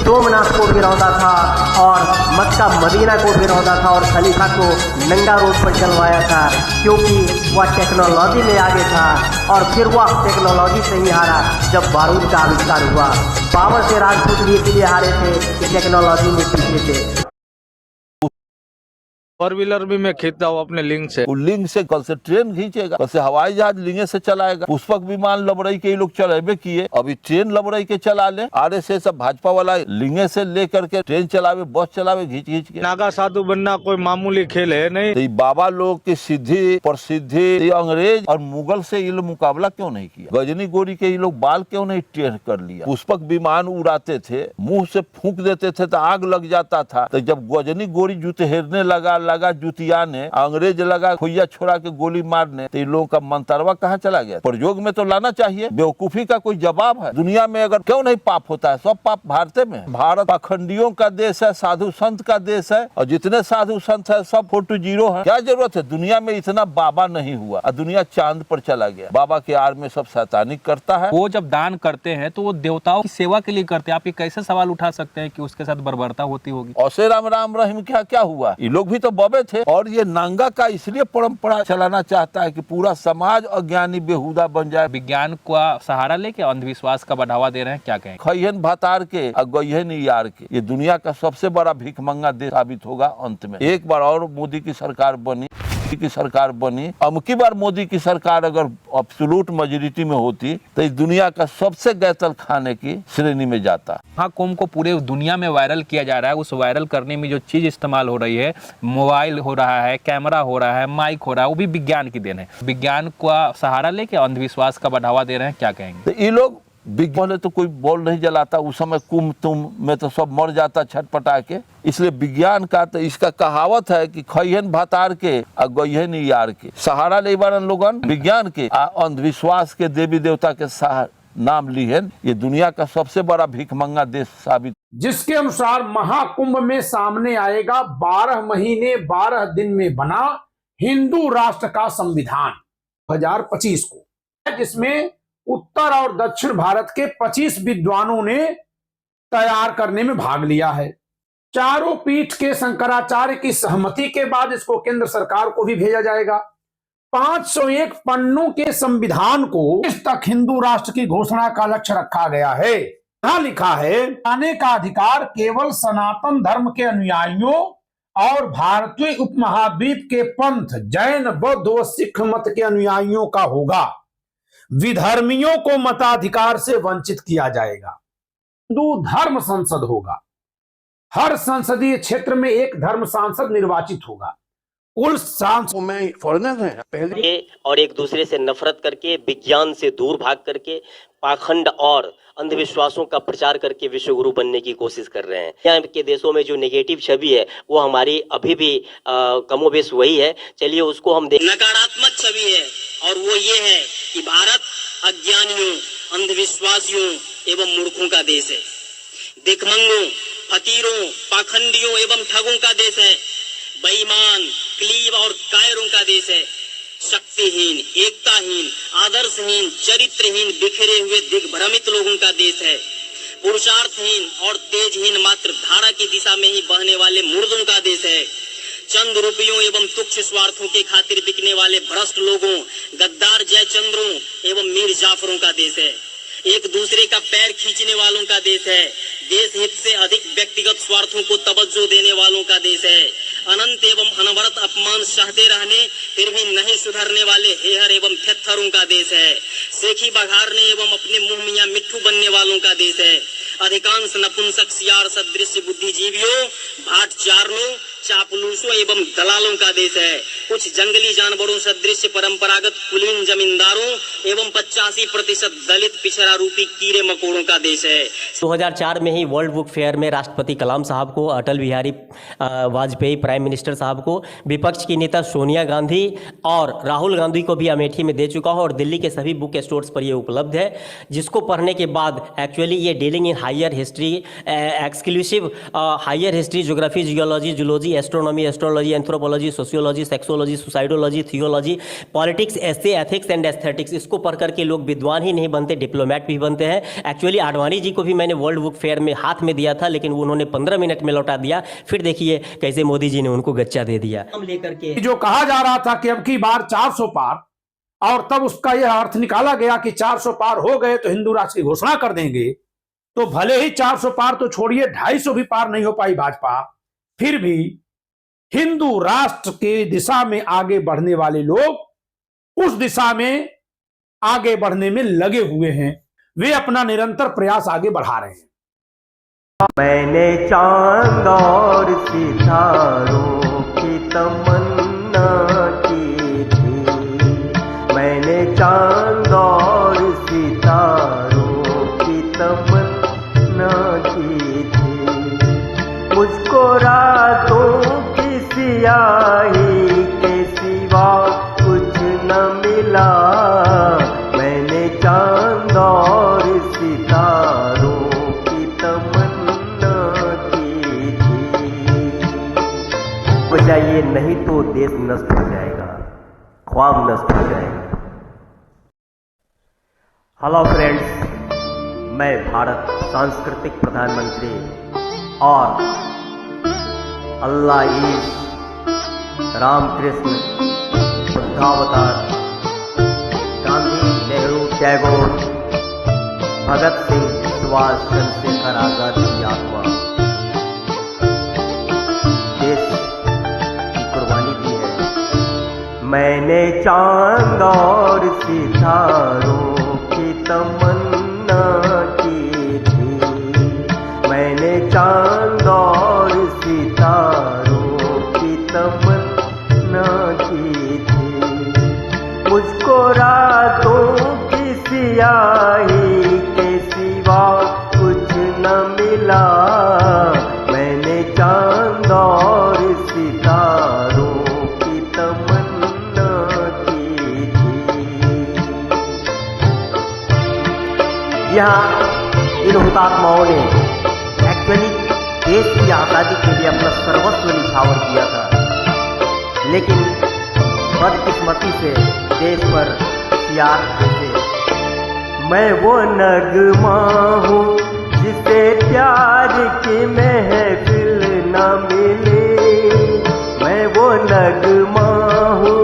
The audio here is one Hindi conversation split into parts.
सोमनाथ को भी रौंदा था और मक्का मदीना को भी रौंदा था और खलीफा को नंगा रोड पर चलवाया था, क्योंकि वह टेक्नोलॉजी में आगे था। और फिर वह टेक्नोलॉजी से ही हारा जब बारूद का आविष्कार हुआ। बाबर से राजपूत भी इसलिए हारे थे कि टेक्नोलॉजी में पीछे थे। 4 व्हीलर भी मैं खींचता हूँ अपने लिंक से। लिंक से कल से ट्रेन खींचेगा, कल से हवाई जहाज लिंगे से चलाएगा, पुष्पक विमान लबरई के लोग चलेबे किए, अभी ट्रेन लबरई के चला ले। RSS सब भाजपा वाला लिंगे से लेकर के ट्रेन चलावे, बस चलावे घींच के। नागा साधु बनना कोई मामूली खेल है नहीं। तो बाबा लोग की सिद्धि प्रसिद्धि अंग्रेज और मुगल से ये लोग मुकाबला क्यों नहीं किया? गजनी गोरी के ये लोग बाल क्यों नहीं टेढ़ कर लिया? पुष्पक विमान उड़ाते थे, मुंह से फूंक देते थे तो आग लग जाता था। तो जब गजनी गोरी जूते हेरने लगा जुतिया ने, अंग्रेज लगा खुइया छोड़ा के गोली मारने, तो इन लोगों का मंतरवा कहाँ चला गया? प्रयोग में तो लाना चाहिए। बेवकूफी का कोई जवाब है? दुनिया में अगर क्यों नहीं पाप होता है? सब पाप भारत में है। भारत पाखंडियों का देश है, साधु संत का देश है, और जितने साधु संत है सब 420 है। क्या जरूरत है? दुनिया में इतना बाबा नहीं हुआ और दुनिया चांद पर चला गया। बाबा के आड़ में सब शैतानिक करता है। वो जब दान करते हैं तो वो देवताओं की सेवा के लिए करते हैं। आप ये कैसे सवाल उठा सकते हैं कि उसके साथ बर्बरता होती होगी? औसे राम राम रहीम क्या हुआ? ये लोग भी तो बबे थे। और ये नांगा का इसलिए परंपरा चलाना चाहता है कि पूरा समाज अज्ञानी बेहुदा बन जाए। विज्ञान का सहारा लेके अंधविश्वास का बढ़ावा दे रहे हैं, क्या कहें? खैहन भातार के और गईहन यार के, ये दुनिया का सबसे बड़ा भिखमंगा देश साबित होगा अंत में। एक बार और मोदी की सरकार बनी, अबकी बार मोदी की सरकार अगर एब्सोल्यूट मेजॉरिटी में होती तो इस दुनिया का सबसे गैतल खाने की श्रेणी में जाता। महाकुंभ को पूरे दुनिया में वायरल किया जा रहा है। उस वायरल करने में जो चीज इस्तेमाल हो रही है, मोबाइल हो रहा है, कैमरा हो रहा है, माइक हो रहा है, वो भी विज्ञान की देन है। विज्ञान का सहारा लेके अंधविश्वास का बढ़ावा दे रहे हैं, क्या कहेंगे? तो ये लोग विज्ञान तो कोई बॉल नहीं जलाता, उस समय कुंभ तुम में तो सब मर जाता छटपटा के। इसलिए विज्ञान का तो इसका कहावत है कि खैहन भातार के और गईहन यार के, सहारा ले बारन लोगन विज्ञान के अंधविश्वास के, देवी देवता के नाम लिहन। ये दुनिया का सबसे बड़ा भिखमंगा देश साबित। जिसके अनुसार महाकुंभ में सामने आएगा 12 महीने 12 दिन में बना हिंदू राष्ट्र का संविधान 2025 को, जिसमें उत्तर और दक्षिण भारत के 25 विद्वानों ने तैयार करने में भाग लिया है। चारों पीठ के शंकराचार्य की सहमति के बाद इसको केंद्र सरकार को भी भेजा जाएगा। 501 पन्नों के संविधान को इस तक हिंदू राष्ट्र की घोषणा का लक्ष्य रखा गया है। यहां लिखा है, आने का अधिकार केवल सनातन धर्म के अनुयायियों और भारतीय उपमहाद्वीप के पंथ जैन, बौद्ध व सिख मत के अनुयायियों का होगा। विधर्मियों को मताधिकार से वंचित किया जाएगा। हिंदू धर्म संसद होगा। हर संसदीय क्षेत्र में एक धर्म सांसद निर्वाचित होगा। कुल सांसदों में फॉरेनर हैं पहले, और एक दूसरे से नफरत करके, विज्ञान से दूर भाग करके, पाखंड और अंधविश्वासों का प्रचार करके विश्व गुरु बनने की कोशिश कर रहे हैं। यहाँ के देशों में जो नेगेटिव छवि है वो हमारी अभी भी कमोबेश वही है। चलिए उसको हम देख। नकारात्मक छवि है और वो ये है कि भारत अज्ञानियों, अंधविश्वासियों एवं मूर्खों का देश है। दिखमंगों, फकीरों, पाखंडियों एवं ठगों का देश है। बेईमान, क्लीब और कायरों का देश है। शक्तिहीन, एकताहीन, आदर्शहीन, चरित्रहीन, बिखरे हुए दिग्भ्रमित लोगों का देश है। पुरुषार्थहीन और तेजहीन, मात्र धारा की दिशा में ही बहने वाले मुर्दों का देश है। चंद रुपयों एवं तुच्छ स्वार्थों के खातिर बिकने वाले भ्रष्ट लोगों, गद्दार जयचंद्रों एवं मीर जाफरों का देश है। एक दूसरे का पैर खींचने वालों का देश है। देश हित से अधिक व्यक्तिगत स्वार्थों को तवज्जो देने वालों का देश है। अनंत एवं अनवरत अपमान सहते रहने फिर भी नहीं सुधरने वाले हेहर एवं थेत्थरों का देश है। सेखी बघारने एवं अपने मुंह मियां मिट्ठू बनने वालों का देश है। अधिकांश नपुंसक सियार सदृश बुद्धिजीवियों, भाट चारणों, चापलूसों एवं दलालों का देश है। कुछ जंगली जानवरों सदृश परंपरागत कुलीन जमींदारों एवं 85% दलित पिछड़ा रूपी कीड़े मकोड़ों का देश है। 2004 में ही वर्ल्ड बुक फेयर में राष्ट्रपति कलाम साहब को, अटल बिहारी वाजपेयी प्राइम मिनिस्टर साहब को, विपक्ष की नेता सोनिया गांधी और राहुल गांधी को भी अमेठी में दे चुका हूँ और दिल्ली के सभी बुक स्टोर्स पर ये उपलब्ध है, जिसको पढ़ने के बाद एक्चुअली ये dealing in higher history, exclusive higher history, geography, geology, zoology, astronomy, astrology, anthropology, sociology, sexology, sociology, suicidology, theology, politics, ऐसे एथिक्स एंड एस्थेटिक्स, इसको पढ़ करके लोग विद्वान ही नहीं बनते, डिप्लोमेट भी बनते हैं। एक्चुअली आडवाणी जी को भी मैंने वर्ल्ड बुक फेयर में हाथ में दिया था, लेकिन उन्होंने 15 मिनट में लौटा दिया। फिर देखिए कैसे मोदी जी ने उनको गच्चा दे दिया। हम लेकर के जो कहा जा रहा था कि अब की बार 400 पार, और तब उसका यह अर्थ निकाला गया कि 400 पार हो गए तो हिंदू राष्ट्र की घोषणा कर देंगे। तो भले ही 400 पार तो छोड़िए, 250 भी पार नहीं हो पाई भाजपा, फिर भी हिंदू राष्ट्र के दिशा में आगे बढ़ने वाले लोग उस दिशा में आगे बढ़ने में लगे हुए हैं। वे अपना निरंतर प्रयास आगे बढ़ा रहे हैं। मैंने चांद और सितारों की तमन्ना की थी, मैंने चांद और सितारों की तमन्ना की थी, मुझको रातों की सियाही के सिवा कुछ न मिला, मैंने चांद और सितारों की तमन्ना की थी। बजाइए नहीं तो देश नष्ट हो जाएगा, ख्वाब नष्ट हो जाएगा। हेलो फ्रेंड्स, मैं भारत सांस्कृतिक प्रधानमंत्री और अल्लाह ईश रामकृष्ण बुद्धावतार गांधी, नेहरू, टैगोर, भगत सिंह, सुभाष, चंद्रशेखर आजाद की आत्मा देश की कुर्बानी दी है। मैंने चांद और सितारों की तमन्ना की थी, मैंने चांद और सितारों की तमन्ना की थी, मुझको रातों की सियाही के सिवा कुछ न मिला, मैंने चांद और सितारों की तमन्ना की थी। यहाँ इन हुतात्माओं ने एक्चुअली देश की आज़ादी के लिए अपना सर्वस्व निछावर किया था, लेकिन बदकिस्मती से देश पर सियार जैसे मैं वो नगमा हूँ जिसे प्यार की महफिल न मिली, मैं वो नगमा हूँ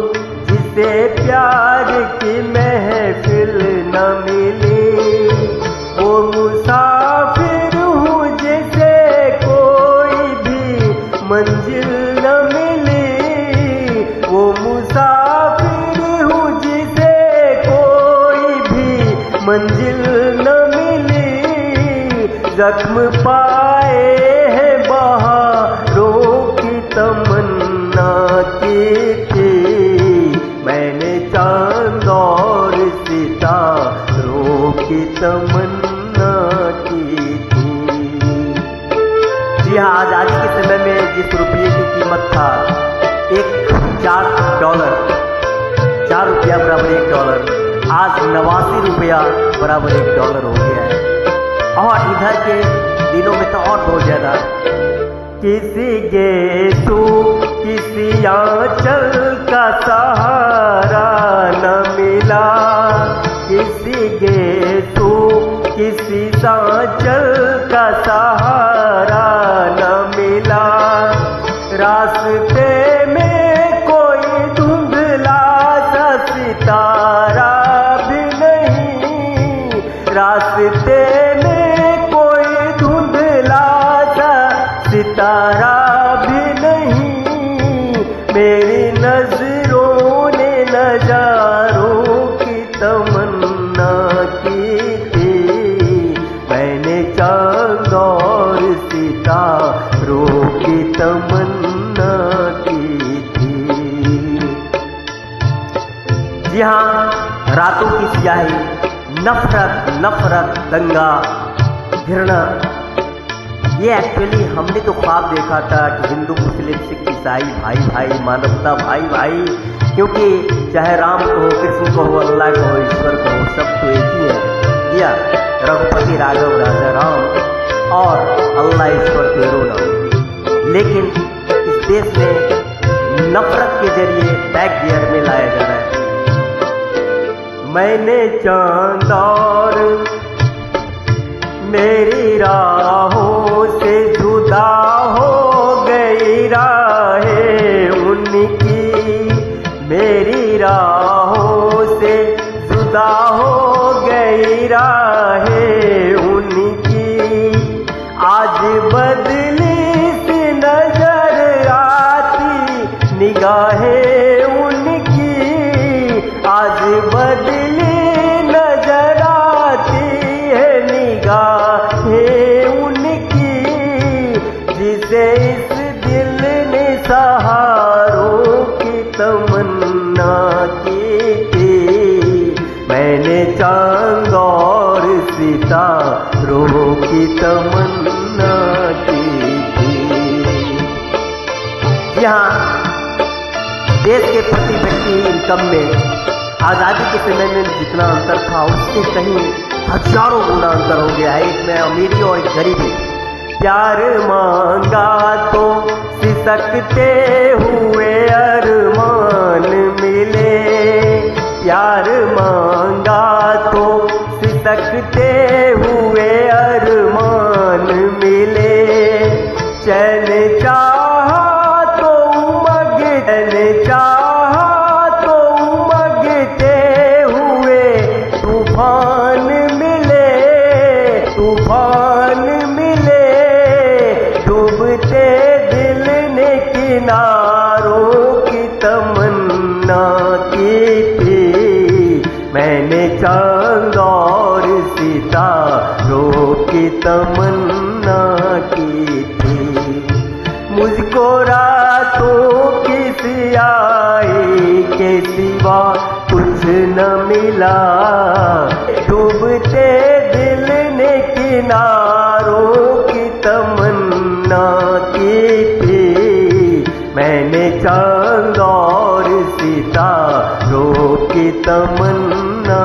जिसे प्यार की महफिल न मिली, वो मुसाफिर हूँ जिसे कोई भी मंजिल न मिली, वो मुसाफिर हूँ जिसे कोई भी मंजिल न मिली, जख्म पाए हैं बहारों की तमन्ना की थी, मैंने चांद और सितारों की तमन्ना की थी। जी हाँ, आजादी के समय में जिस रुपये की कीमत था $4 बराबर $1, आज 89 रुपया बराबर $1 हो गया है। और इधर के दिनों में तो और बहुत ज्यादा। किसी गेसु किसी आंचल का सहारा न मिला, किसी गेसु किसी आंचल का सहारा न मिला, रास्ते में कोई धुंधला सा सितारा भी नहीं, रास्ते में कोई धुंधला सा सितारा भी नहीं, मेरी नजरों ने नजारों की तमन्ना की थी, मैंने चांद और सितारों की तमन्ना की थी। जी हाँ, रातों की स्याही, नफरत नफरत, दंगा, घृणा, ये एक्चुअली हमने तो ख्वाब देखा था कि हिंदू, मुस्लिम, सिख, ईसाई भाई भाई, मानवता भाई भाई, क्योंकि चाहे राम को हो, कृष्ण को हो, अल्लाह को हो, ईश्वर को हो, सब तो एक ही है। या रघुपति राघव राजा राम और अल्लाह ईश्वर तेरो नाम। लेकिन इस देश में नफरत के जरिए बैक गियर में लाया जा रहा है। मैंने चांद और मेरी राहों से जुदा हो गई राहें उनकी, मेरी राहों से जुदा हो गई राहें उनकी। आज बदली सी नजर आती निगाहें उनकी, आज बदली नजर आती है निगाहें उनकी। जिसे इस दिल ने सहारों की तमन्ना की थी, मैंने चांद और सितारों की तमन्ना की थी। यहाँ देश के प्रति व्यक्ति इनकम में आज़ादी के समय में जितना अंतर था उससे कहीं हजारों गुना अंतर हो गया है। एक में अमीरी और एक गरीबी। प्यार मांगा तो सिसकते हुए अरमान मिले, प्यार मांगा तो सिसकते हुए अरमान मिले। चैन चाहा तो उमग, चैन चाहा तो उमगते हुए तूफान मिले, तूफान मिले। डूबते दिल ने किनारों की तमन्ना की थी, मैंने चांद और सितारों की तमन्ना की थी। मुझको रातों की सियाही के सिवा कुछ न मिला, डूबते दिल ने किनारों की तमन्ना की थी, मैंने चांद और सितारों की तमन्ना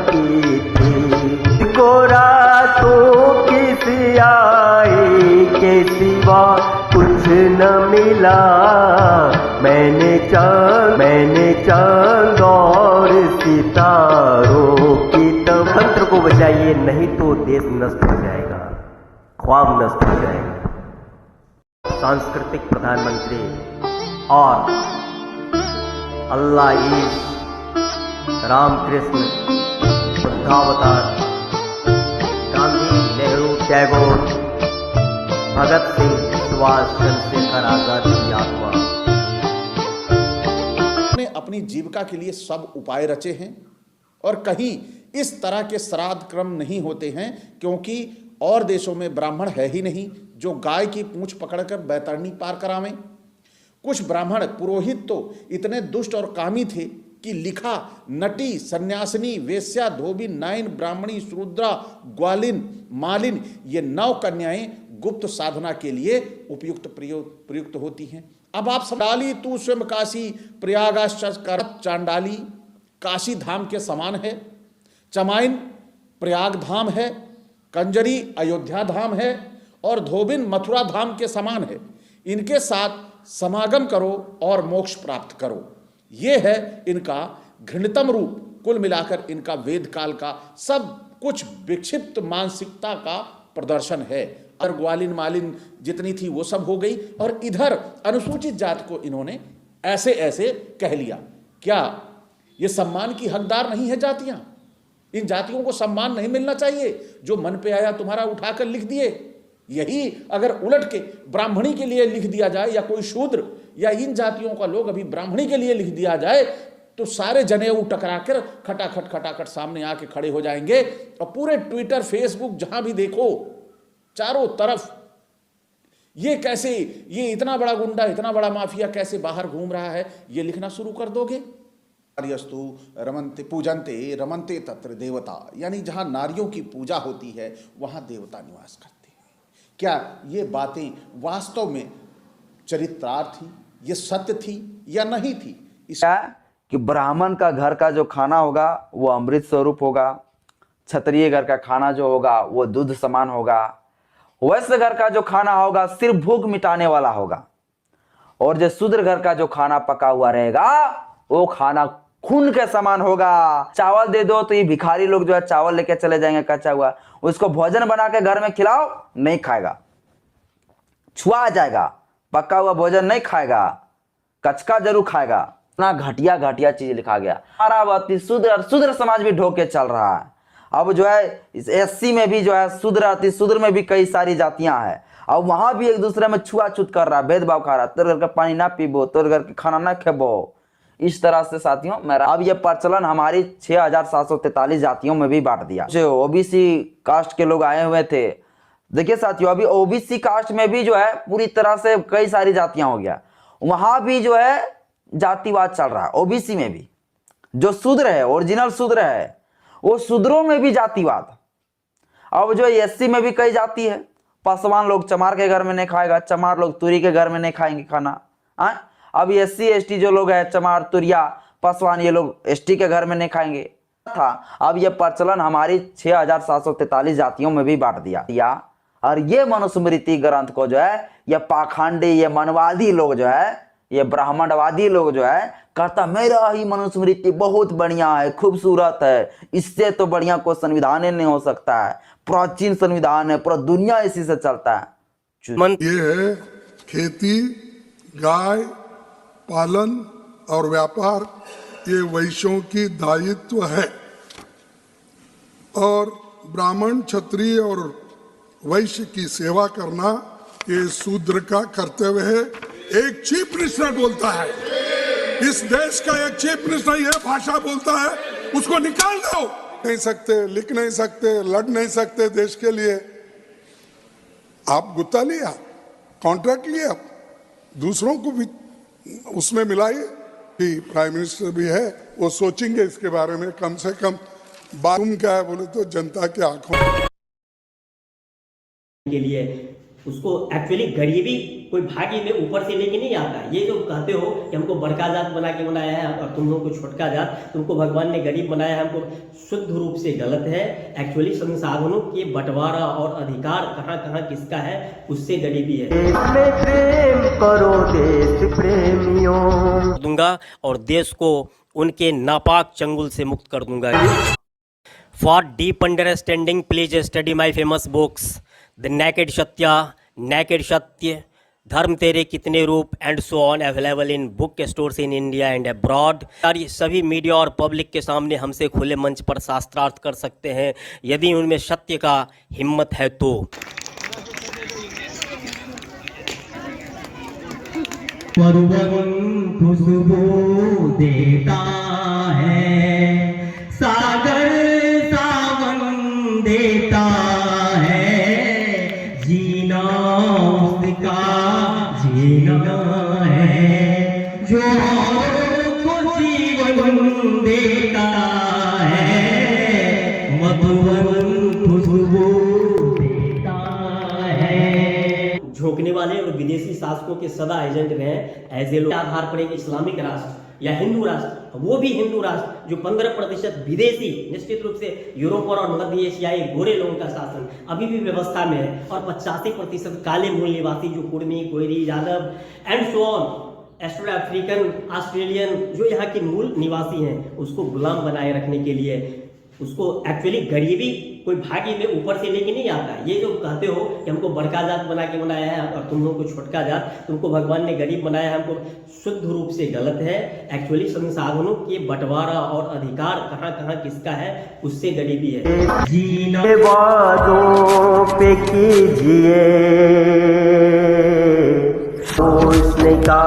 की थी। मुझको रातों की सियाही के सिवा कुछ न मिला, मैंने चांद और सितारों की तमन्ना को बचाइए, नहीं तो देश नष्ट हो जाएगा, ख्वाब नष्ट हो जाएगा। सांस्कृतिक प्रधानमंत्री और अल्लाह ईश रामकृष्ण बुद्धावतार गांधी, नेहरू, टैगोर, भगत सिंह, सुभाष, चंद्रशेखर आजाद की आत्मा ने अपनी जीविका के लिए सब उपाय रचे हैं और कहीं इस तरह के श्राद्ध क्रम नहीं होते हैं, क्योंकि और देशों में ब्राह्मण है ही नहीं जो गाय की पूंछ पकड़कर बैतरणी पार करावें। कुछ ब्राह्मण पुरोहित तो इतने दुष्ट और कामी थे कि लिखा, नटी, सन्यासिनी, वेश्या, धोबी, नाइन, ब्राह्मणी, शूद्रा, ग्वालिन, मालिन, ये 9 कन्याएं गुप्त साधना के लिए प्रयुक्त होती हैं। अब आप चांडाली तू स्वयं काशी प्रयागाश्चर चांडाली काशी धाम के समान है, चमाइन प्रयाग धाम है, कंजरी अयोध्या धाम है और धोबिन मथुरा धाम के समान है। इनके साथ समागम करो और मोक्ष प्राप्त करो। ये है इनका घृणितम रूप। कुल मिलाकर इनका वेद काल का सब कुछ विक्षिप्त मानसिकता का प्रदर्शन है। और ग्वालिन मालिन जितनी थी वो सब हो गई और इधर अनुसूचित जात को इन्होंने ऐसे ऐसे कह लिया। क्या ये सम्मान की हकदार नहीं है जातियां? इन जातियों को सम्मान नहीं मिलना चाहिए? जो मन पे आया तुम्हारा उठाकर लिख दिए। यही अगर उलट के ब्राह्मणी के लिए लिख दिया जाए या कोई शूद्र या इन जातियों का लोग अभी ब्राह्मणी के लिए लिख दिया जाए तो सारे जनेऊ टकराकर खटाखट सामने आके खड़े हो जाएंगे और पूरे ट्विटर फेसबुक जहां भी देखो चारों तरफ ये कैसे, ये इतना बड़ा गुंडा, इतना बड़ा माफिया कैसे बाहर घूम रहा है, ये लिखना शुरू कर दोगे। नार्यस्तु रमन्ते पूजन्ते रमन्ते तत्र देवता, यानी जहां नारियों की पूजा होती है वहां देवता निवास करते हैं। क्या ये बातें वास्तव में चरित्रार्थ थी, ये सत्य थी या नहीं थी? कि ब्राह्मण का घर का जो खाना होगा वो अमृत स्वरूप होगा, क्षत्रिय घर का खाना जो होगा वो दूध समान होगा, वैश्य घर का जो खाना होगा सिर्फ भूख मिटाने वाला होगा। और जो शूद्र घर का जो खाना पका हुआ रहेगा वो खाना खून के समान होगा। चावल दे दो तो ये भिखारी लोग जो है चावल लेके चले जाएंगे कच्चा हुआ, उसको भोजन बना के घर में खिलाओ नहीं खाएगा, छुआ जाएगा, पका हुआ भोजन नहीं खाएगा, कचका जरूर खाएगा। इतना घटिया घटिया चीज लिखा गया। अति शूद्र और शूद्र समाज भी ढोके चल रहा है। अब जो है इस एससी में भी जो है शूद्र अति शूद्र में भी कई सारी जातियां हैं, अब वहां भी एक दूसरे में छुआछूत कर रहा है, भेदभाव खा रहा है, तोर घर का पानी ना पीबो, तोर घर के खाना ना खेबो। इस तरह से साथियों मेरा अब ये प्रचलन हमारी 6743 जातियों में भी बांट दिया। जो ओबीसी कास्ट के लोग आए हुए थे, देखिए साथियों अभी ओबीसी कास्ट में भी जो है पूरी तरह से कई सारी जातियां हो गया, वहां भी जो है जातिवाद चल रहा है। ओबीसी में भी जो शूद्र है, ओरिजिनल शूद्र है, वो शूद्रों में भी जातिवाद। अब जो एससी में भी कई जाति है, पासवान लोग चमार के घर में नहीं खाएगा, चमार लोग तुरी के घर में नहीं खाएंगे खाना। अब एससी एसटी जो लोग हैं चमार तुरिया पासवान, ये लोग एसटी के घर में नहीं खाएंगे था। अब ये प्रचलन हमारी 6743 जातियों में भी बांट दिया। और ये मनुस्मृति ग्रंथ को जो है ये पाखंडी, ये मनवादी लोग जो है, ये ब्राह्मणवादी लोग जो है कहता मेरा ही मनुस्मृति बहुत बढ़िया है, खूबसूरत है, इससे तो बढ़िया कोई संविधान ही नहीं हो सकता है, प्राचीन संविधान है, पूरा दुनिया इसी से चलता है। ये है खेती, गाय पालन और व्यापार, ये वैश्यों की दायित्व है और ब्राह्मण क्षत्रिय और वैश्य की सेवा करना ये शूद्र का कर्तव्य है। एक चीफ मिनिस्टर बोलता है, इस देश का एक चीफ मिनिस्टर यह भाषा बोलता है, उसको निकाल दो। नहीं सकते, लिख नहीं सकते, लड़ नहीं सकते देश के लिए। आप गुत्ता लिया, कॉन्ट्रैक्ट लिया, दूसरों को भी उसमें मिलाइए कि प्राइम मिनिस्टर भी है, वो सोचेंगे इसके बारे में कम से कम। बात क्या है बोले तो जनता की आंखों के लिए उसको एक्चुअली गरीबी कोई भागी में ऊपर से लेके नहीं आता। ये जो कहते हो कि हमको बड़का जात बना के बनाया है और तुम लोग को छोटका जात, तुमको भगवान ने गरीब बनाया है, हमको शुद्ध रूप से गलत है। एक्चुअली संसाधनों के बंटवारा और अधिकार कहाँ कहाँ किसका है, उससे गरीबी है। प्रेम करो देश प्रेमियों दूंगा और देश को उनके नापाक चंगुल से मुक्त कर दूंगा। For deep understanding please study my famous books the naked सत्य, धर्म तेरे कितने रूप and so on, available in book stores in India and abroad. सभी मीडिया और पब्लिक के सामने हमसे खुले मंच पर शास्त्रार्थ कर सकते हैं यदि उनमें सत्य का हिम्मत है तो। खुशबू देता है, सागर सावन देता है, जीना उसका जीना है, जो को जीवन देता है, मधुवन खुशबू देता है। झोंकने वाले और विदेशी शासकों के सदा एजेंट रहे ऐसे लोग आधार पर एक इस्लामिक राष्ट्र या हिंदू राष्ट्र, वो भी हिंदू राष्ट्र जो 15% विदेशी, निश्चित रूप से यूरोप और मध्य एशियाई गोरे लोगों का शासन अभी भी व्यवस्था में है, और 85% काले मूल निवासी जो Kurmi, Koeri, Yadav and so on, astro African, Australian जो यहाँ के मूल निवासी हैं, उसको गुलाम बनाए रखने के लिए उसको एक्चुअली गरीबी कोई भागी में ऊपर से लेके नहीं आता। ये जो कहते हो कि हमको बड़का जात बना के बनाया है और तुम लोग को छोटका जात, तुमको भगवान ने गरीब बनाया है, हमको शुद्ध रूप से गलत है। एक्चुअली संसाधनों के बंटवारा और अधिकार कहाँ कहाँ किसका है, उससे गरीबी है। जीना वादों पे कीजिए सोचने का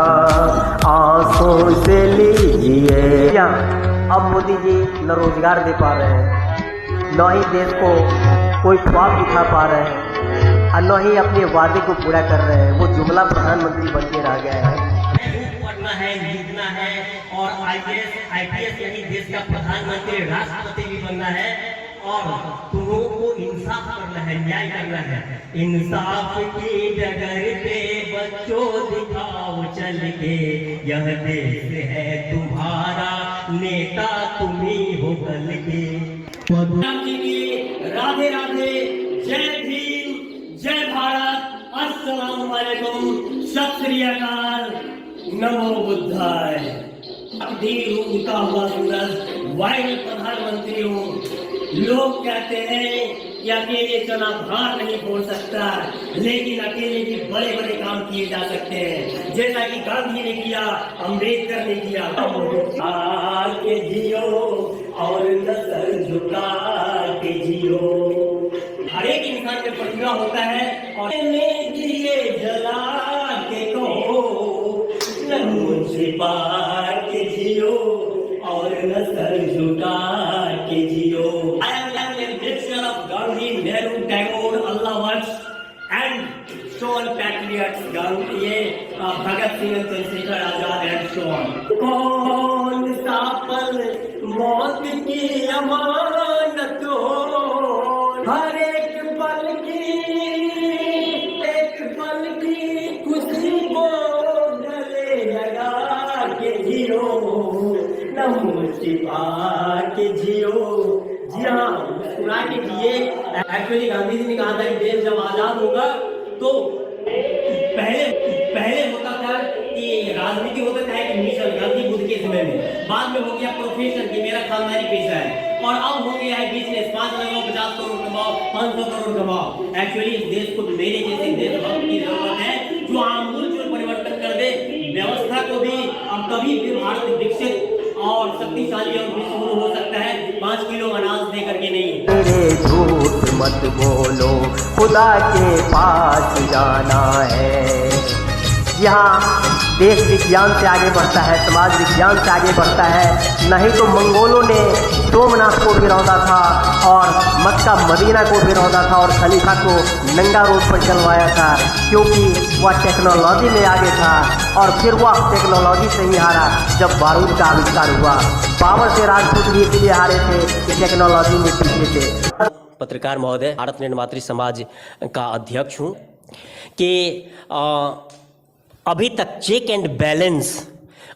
आंसू से लीजिए। अब मोदी जी न रोजगार दे पा रहे हैं, न ही देश को कोई ख्वाब दिखा पा रहे हैं, और न ही अपने वादे को पूरा कर रहे हैं। वो जुमला प्रधानमंत्री बन के रह गया है। पढ़ना है, लिखना है और IPS यानी देश का प्रधानमंत्री, राष्ट्रपति भी बनना है, और तुम लोगों को इंसाफ करना है, न्याय करना है। इंसाफ की डगर पे बच्चों दिखाओ चल के, यह देश है तुम्हारा, नेता तुम ही हो कल के। राधे राधे, जय भीम, जय भारत, अस्सलाम वालेकुम, सत श्री अकाल। नमो बुद्धाय। धीर उगता हुआ सूरज, वायरल प्रधानमंत्री हो। लोग कहते हैं कि अकेले चना भार नहीं फोड़ सकता, लेकिन अकेले भी बड़े बड़े काम किए जा सकते हैं, जैसा कि गांधी ने किया, अम्बेडकर ने किया। आके जियो और नस्ल झुका के जियो। हर एक इंसान में प्रतिभा होता है और दिए जला के कहो, नमो छिपा के जियो और नस्ल झुका के जियो। I am a mixture of Gandhi, Nehru, Tagore, Allah once and so on patriots, Gandhi, Bhagat Singh, Chandrasekhar Azad and so on. कौन सा पल मौत की अमानत हो, हर एक पल की खुशी को गले लगा के जियो, नमो छिपा के जियो। जी हाँ, मुस्कुरा के जिए। एक्चुअली गांधी जी ने कहा था कि देश जब आजाद होगा तो पहले होता था कि राजनीति होता था एक मिशन, गांधी बुद्ध के समय में। बाद में हो गया प्रोफेशन कि मेरा खानदानी पेशा है, और अब हो गया है बिजनेस। 5 लगाओ, 50 करोड़ कमाओ, 500 करोड़ कमाओ। एक्चुअली इस देश को मेरे जैसे देशभक्त की जरूरत है जो आमूल परिवर्तन कर दे व्यवस्था को भी। अब कभी भी भारत विकसित और शक्तिशाली और विश्वगुरु हो सकता है 5 किलो अनाज दे करके नहीं। मेरे झूठ मत बोलो, खुदा के पास जाना है। यहाँ देश विज्ञान से आगे बढ़ता है, समाज विज्ञान से आगे बढ़ता है। नहीं तो मंगोलों ने सोमनाथ को भी रौंदा था और मक्का मदीना को भी रौंदा था और खलीफा को नंगा रोड पर चलवाया था, क्योंकि वह टेक्नोलॉजी में आगे था। और फिर वह टेक्नोलॉजी से ही हारा जब बारूद का आविष्कार हुआ। पावर से राजपूत भी इसलिए हारे थे कि टेक्नोलॉजी में पीछे थे। पत्रकार महोदय, भारत निर्मात्री समाज का अध्यक्ष हूँ कि अभी तक चेक एंड बैलेंस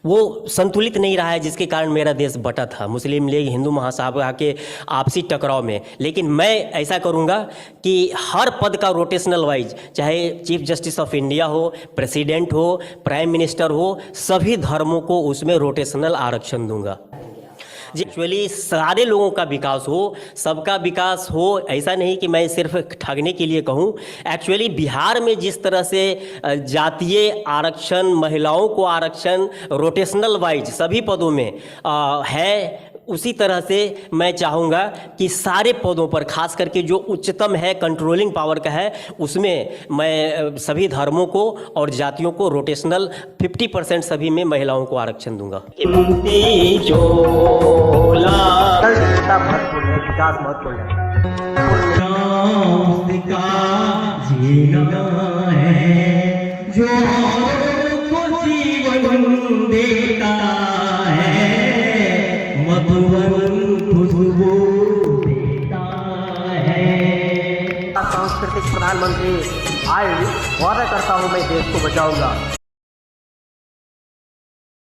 वो संतुलित नहीं रहा है, जिसके कारण मेरा देश बटा था मुस्लिम लीग हिंदू महासभा के आपसी टकराव में। लेकिन मैं ऐसा करूंगा कि हर पद का रोटेशनल वाइज, चाहे चीफ जस्टिस ऑफ इंडिया हो, प्रेसिडेंट हो, प्राइम मिनिस्टर हो, सभी धर्मों को उसमें रोटेशनल आरक्षण दूंगा। एक्चुअली सारे लोगों का विकास हो, सबका विकास हो। ऐसा नहीं कि मैं सिर्फ ठगने के लिए कहूँ। एक्चुअली बिहार में जिस तरह से जातीय आरक्षण, महिलाओं को आरक्षण रोटेशनल वाइज सभी पदों में है, उसी तरह से मैं चाहूँगा कि सारे पदों पर, खास करके जो उच्चतम है, कंट्रोलिंग पावर का है, उसमें मैं सभी धर्मों को और जातियों को रोटेशनल 50% सभी में महिलाओं को आरक्षण दूंगा। महत्वपूर्ण है, विकास महत्वपूर्ण है। जो जीवन देता है, मधुवन खुशबू देता है। सांस्कृतिक प्रधानमंत्री, आज वादा करता हूँ मैं देश को बचाऊंगा।